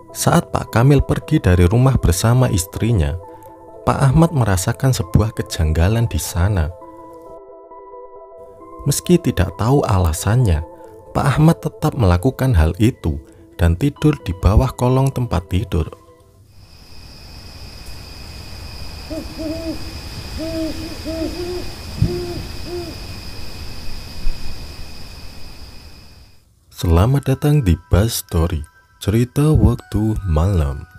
Saat Pak Kamil pergi dari rumah bersama istrinya, Pak Ahmad merasakan sebuah kejanggalan di sana. Meski tidak tahu alasannya, Pak Ahmad tetap melakukan hal itu dan tidur di bawah kolong tempat tidur. Selamat datang di Buzz Story, cerita waktu malam.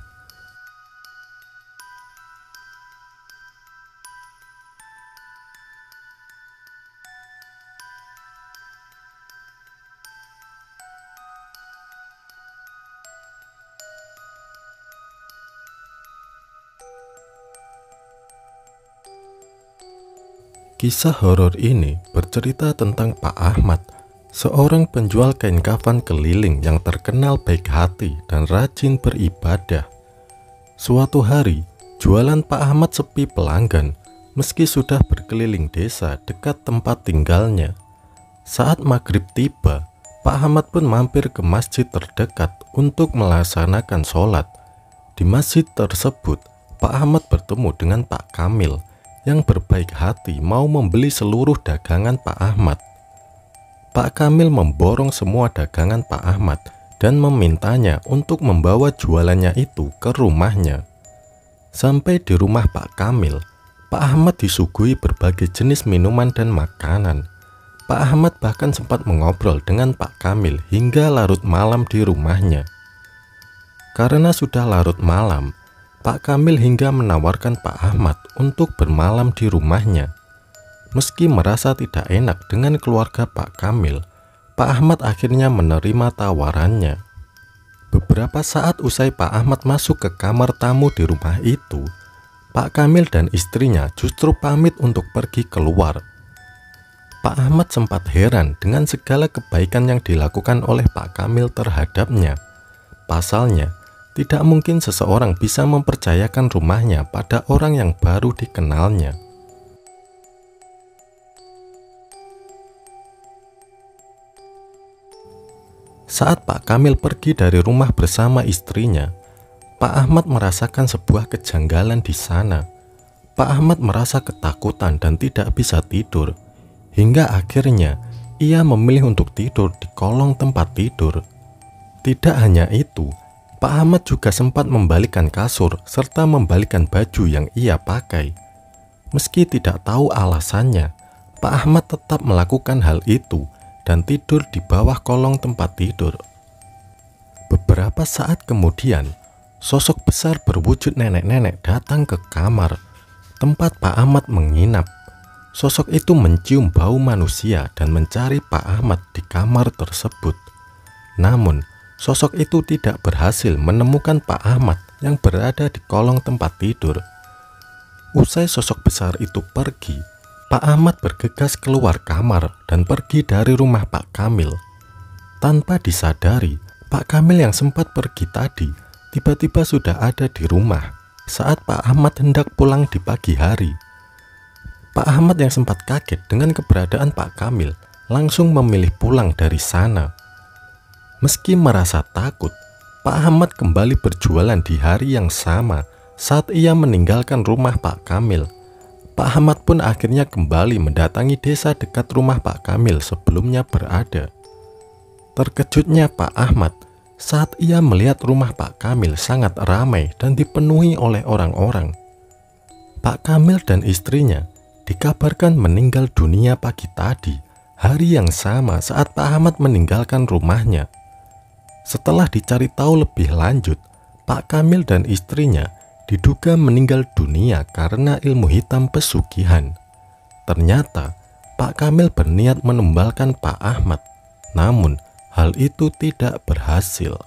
Kisah horor ini bercerita tentang Pak Ahmad, seorang penjual kain kafan keliling yang terkenal baik hati dan rajin beribadah. Suatu hari, jualan Pak Ahmad sepi pelanggan, meski sudah berkeliling desa dekat tempat tinggalnya. Saat maghrib tiba, Pak Ahmad pun mampir ke masjid terdekat untuk melaksanakan sholat. Di masjid tersebut, Pak Ahmad bertemu dengan Pak Kamil yang berbaik hati mau membeli seluruh dagangan Pak Ahmad. Pak Kamil memborong semua dagangan Pak Ahmad dan memintanya untuk membawa jualannya itu ke rumahnya. Sampai di rumah Pak Kamil, Pak Ahmad disuguhi berbagai jenis minuman dan makanan. Pak Ahmad bahkan sempat mengobrol dengan Pak Kamil hingga larut malam di rumahnya. Karena sudah larut malam, Pak Kamil hingga menawarkan Pak Ahmad untuk bermalam di rumahnya. Meski merasa tidak enak dengan keluarga Pak Kamil, Pak Ahmad akhirnya menerima tawarannya. Beberapa saat usai Pak Ahmad masuk ke kamar tamu di rumah itu, Pak Kamil dan istrinya justru pamit untuk pergi keluar. Pak Ahmad sempat heran dengan segala kebaikan yang dilakukan oleh Pak Kamil terhadapnya. Pasalnya, tidak mungkin seseorang bisa mempercayakan rumahnya pada orang yang baru dikenalnya. Saat Pak Kamil pergi dari rumah bersama istrinya, Pak Ahmad merasakan sebuah kejanggalan di sana. Pak Ahmad merasa ketakutan dan tidak bisa tidur, hingga akhirnya ia memilih untuk tidur di kolong tempat tidur. Tidak hanya itu, Pak Ahmad juga sempat membalikkan kasur serta membalikkan baju yang ia pakai. Meski tidak tahu alasannya, Pak Ahmad tetap melakukan hal itu dan tidur di bawah kolong tempat tidur. Beberapa saat kemudian, sosok besar berwujud nenek-nenek datang ke kamar tempat Pak Ahmad menginap. Sosok itu mencium bau manusia dan mencari Pak Ahmad di kamar tersebut. Namun, sosok itu tidak berhasil menemukan Pak Ahmad yang berada di kolong tempat tidur. Usai sosok besar itu pergi, Pak Ahmad bergegas keluar kamar dan pergi dari rumah Pak Kamil. Tanpa disadari, Pak Kamil yang sempat pergi tadi tiba-tiba sudah ada di rumah saat Pak Ahmad hendak pulang di pagi hari. Pak Ahmad yang sempat kaget dengan keberadaan Pak Kamil langsung memilih pulang dari sana. Meski merasa takut, Pak Ahmad kembali berjualan di hari yang sama saat ia meninggalkan rumah Pak Kamil. Pak Ahmad pun akhirnya kembali mendatangi desa dekat rumah Pak Kamil sebelumnya berada. Terkejutnya Pak Ahmad saat ia melihat rumah Pak Kamil sangat ramai dan dipenuhi oleh orang-orang. Pak Kamil dan istrinya dikabarkan meninggal dunia pagi tadi, hari yang sama saat Pak Ahmad meninggalkan rumahnya. Setelah dicari tahu lebih lanjut, Pak Kamil dan istrinya diduga meninggal dunia karena ilmu hitam pesugihan. Ternyata Pak Kamil berniat menumbalkan Pak Ahmad, namun hal itu tidak berhasil.